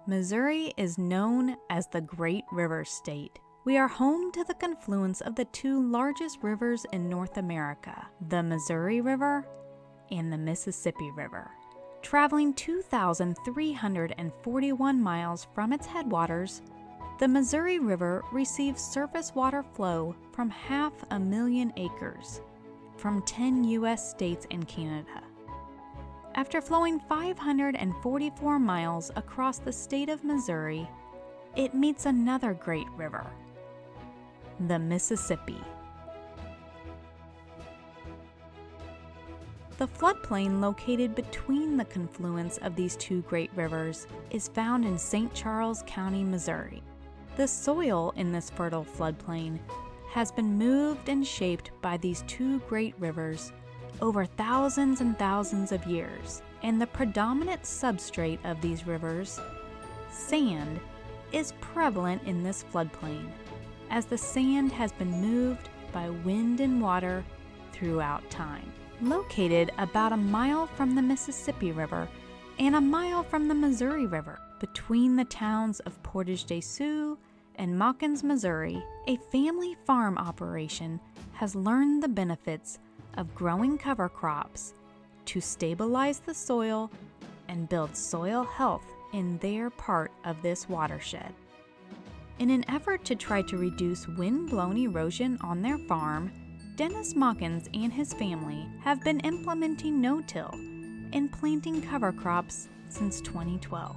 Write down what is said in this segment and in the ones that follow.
Missouri is known as the Great River State. We are home to the confluence of the two largest rivers in North America, the Missouri River and the Mississippi River. Traveling 2,341 miles from its headwaters, the Missouri River receives surface water flow from 500,000 acres from 10 U.S. states and Canada. After flowing 544 miles across the state of Missouri, it meets another great river, the Mississippi. The floodplain located between the confluence of these two great rivers is found in St. Charles County, Missouri. The soil in this fertile floodplain has been moved and shaped by these two great rivers over thousands and thousands of years, and the predominant substrate of these rivers, sand, is prevalent in this floodplain, as the sand has been moved by wind and water throughout time. Located about a mile from the Mississippi River and a mile from the Missouri River, between the towns of Portage-des-Sioux and Mawkins, Missouri, a family farm operation has learned the benefits of growing cover crops to stabilize the soil and build soil health in their part of this watershed. In an effort to try to reduce wind-blown erosion on their farm, Dennis Mawkins and his family have been implementing no-till and planting cover crops since 2012.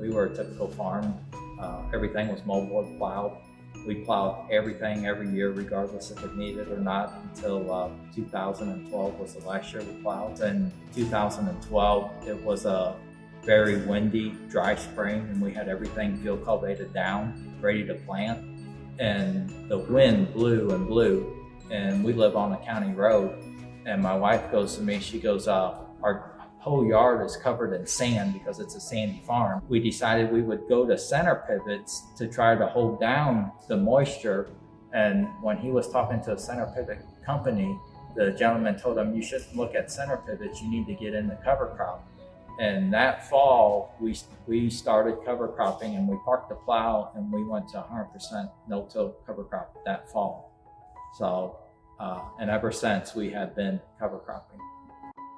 We were a typical farm. Everything was moldboard plowed. We plowed everything every year, regardless if it needed or not, until 2012 was the last year we plowed. In 2012, it was a very windy, dry spring, and we had everything field cultivated down, ready to plant. And the wind blew and blew, and we live on a county road. And my wife goes to me, she goes, our whole yard is covered in sand because it's a sandy farm. We decided we would go to center pivots to try to hold down the moisture. And when he was talking to a center pivot company, the gentleman told him, you shouldn't look at center pivots, you need to get in the cover crop. And that fall, we started cover cropping, and we parked the plow and we went to 100% no-till cover crop that fall. So, and ever since we have been cover cropping.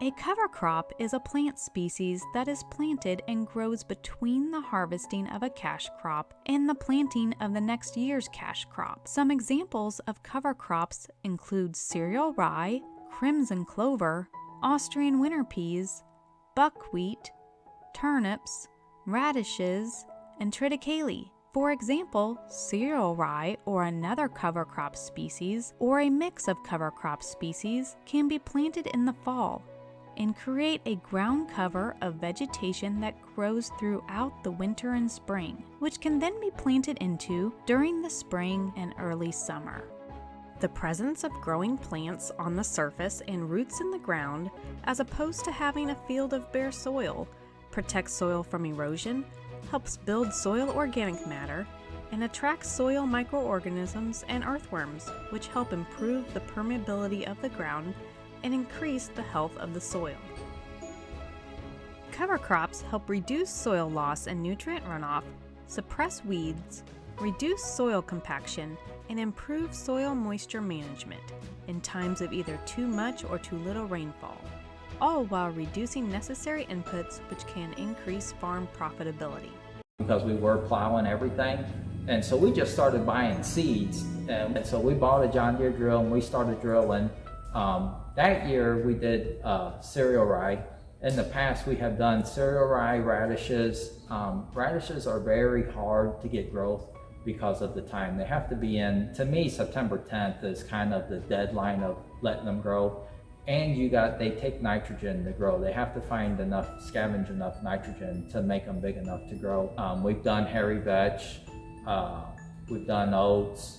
A cover crop is a plant species that is planted and grows between the harvesting of a cash crop and the planting of the next year's cash crop. Some examples of cover crops include cereal rye, crimson clover, Austrian winter peas, buckwheat, turnips, radishes, and triticale. For example, cereal rye or another cover crop species or a mix of cover crop species can be planted in the fall and create a ground cover of vegetation that grows throughout the winter and spring, which can then be planted into during the spring and early summer. The presence of growing plants on the surface and roots in the ground, as opposed to having a field of bare soil, protects soil from erosion, helps build soil organic matter, and attracts soil microorganisms and earthworms, which help improve the permeability of the ground and increase the health of the soil. Cover crops help reduce soil loss and nutrient runoff, suppress weeds, reduce soil compaction, and improve soil moisture management in times of either too much or too little rainfall, all while reducing necessary inputs which can increase farm profitability. Because we were plowing everything, and so we just started buying seeds, and so we bought a John Deere drill and we started drilling. That year we did cereal rye. In the past we have done cereal rye, radishes. Radishes are very hard to get growth because of the time. They have to be in, to me, September 10th is kind of the deadline of letting them grow. And they take nitrogen to grow. They have to scavenge enough nitrogen to make them big enough to grow. We've done hairy vetch, we've done oats,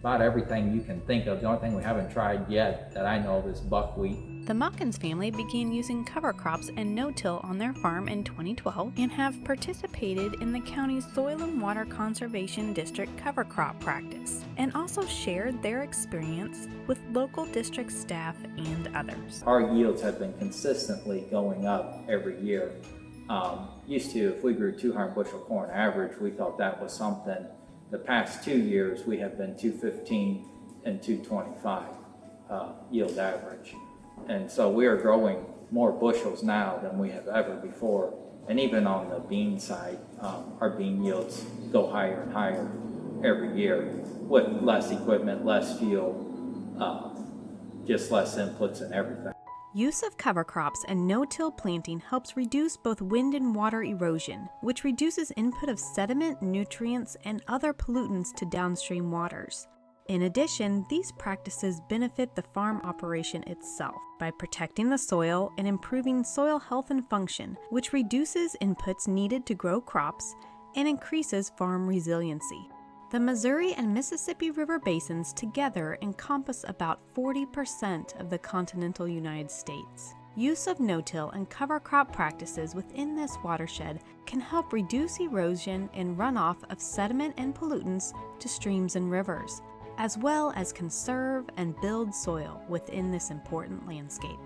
about everything you can think of. The only thing we haven't tried yet that I know of is buckwheat. The Muckins family began using cover crops and no-till on their farm in 2012 and have participated in the county's Soil and Water Conservation District cover crop practice, and also shared their experience with local district staff and others. Our yields have been consistently going up every year. Used to, if we grew 200 bushel corn average, we thought that was something. The past 2 years, we have been 215 and 225 yield average. And so we are growing more bushels now than we have ever before. And even on the bean side, our bean yields go higher and higher every year with less equipment, less fuel, just less inputs and everything. Use of cover crops and no-till planting helps reduce both wind and water erosion, which reduces input of sediment, nutrients, and other pollutants to downstream waters. In addition, these practices benefit the farm operation itself by protecting the soil and improving soil health and function, which reduces inputs needed to grow crops and increases farm resiliency. The Missouri and Mississippi River basins together encompass about 40% of the continental United States. Use of no-till and cover crop practices within this watershed can help reduce erosion and runoff of sediment and pollutants to streams and rivers, as well as conserve and build soil within this important landscape.